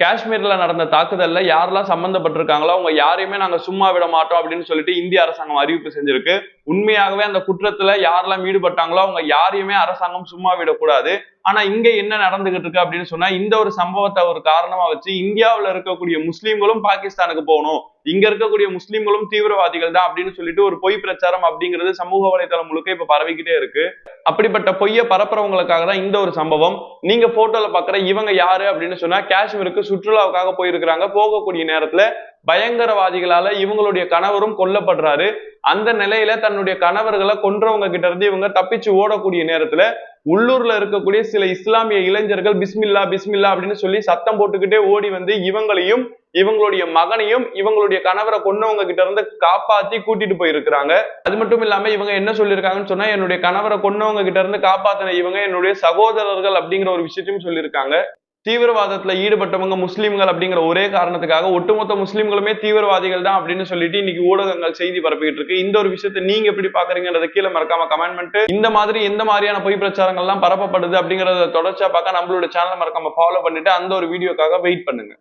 காஷ்மீர்ல நடந்த தாக்குதல்ல யாரெல்லாம் சம்பந்தப்பட்டிருக்காங்களோ அவங்க யாரையுமே நாங்க சும்மா விட மாட்டோம் அப்படின்னு சொல்லிட்டு இந்திய அரசாங்கம் அறிவிப்பு செஞ்சிருக்கு. உண்மையாகவே அந்த குற்றத்துல யாரெல்லாம் ஈடுபட்டாங்களோ அவங்க யாரையுமே அரசாங்கம் சும்மா விடக்கூடாது. ஆனா இங்க என்ன நடந்துகிட்டு இருக்கு அப்படின்னு சொன்னா, இந்த ஒரு சம்பவத்தை ஒரு காரணமா வச்சு இந்தியாவுல இருக்கக்கூடிய முஸ்லீம்களும் பாகிஸ்தானுக்கு போகணும், இங்க இருக்கக்கூடிய முஸ்லீம்களும் தீவிரவாதிகள் தான் அப்படின்னு சொல்லிட்டு ஒரு பொய் பிரச்சாரம் அப்படிங்கிறது சமூக வலைதளம் முழுக்க இப்ப பரவிக்கிட்டே இருக்கு. அப்படிப்பட்ட பொய்யை பரப்புறவங்களுக்காக தான் இந்த ஒரு சம்பவம். நீங்க போட்டோல பாக்குற இவங்க யாரு அப்படின்னு சொன்னா, காஷ்மீருக்கு சுற்றுலாவுக்காக போயிருக்கிறாங்க. போகக்கூடிய நேரத்துல பயங்கரவாதிகளால இவங்களுடைய கணவரும் கொல்லப்படுறாரு. அந்த நிலையில தன்னுடைய கணவர்களை கொன்றவங்க கிட்ட இருந்து இவங்க தப்பிச்சு ஓடக்கூடிய நேரத்துல உள்ளூர்ல இருக்கக்கூடிய சில இஸ்லாமிய இளைஞர்கள் பிஸ்மில்லா பிஸ்மில்லா அப்படின்னு சொல்லி சத்தம் போட்டுக்கிட்டே ஓடி வந்து இவங்களையும் இவங்களுடைய மகனையும் இவங்களுடைய கணவரை கொன்னவங்க கிட்ட இருந்து காப்பாத்தி கூட்டிட்டு போயிருக்கிறாங்க. அது மட்டும் இல்லாம இவங்க என்ன சொல்லியிருக்காங்கன்னு சொன்னா, என்னுடைய கணவரை கொன்னவங்க கிட்ட இருந்து காப்பாத்தின இவங்க என்னுடைய சகோதரர்கள் அப்படிங்கிற ஒரு விஷயத்தையும் சொல்லியிருக்காங்க. தீவிரவாதத்துல ஈடுபட்டவங்க முஸ்லிம்கள் அப்படிங்கிற ஒரே காரணத்துக்காக ஒட்டுமொத்த முஸ்லிம்களுமே தீவிரவாதிகள் தான் அப்படின்னு சொல்லிட்டு இன்னைக்கு ஊடகங்கள் செய்தி பரப்பிட்டு இருக்கு. இந்த ஒரு விஷயத்தை நீங்க எப்படி பாக்குறீங்கன்றத கீழே மறக்காம கமெண்ட் பண்ணிட்டு, இந்த மாதிரி எந்த மாதிரியான பொய் பிரச்சாரங்கள் எல்லாம் பரப்பப்படுது அப்படிங்கறத தொடர்ச்சியா பார்க்க நம்மளோட சேனல் மறக்காம ஃபாலோ பண்ணிட்டு அந்த ஒரு வீடியோக்காக வெயிட் பண்ணுங்க.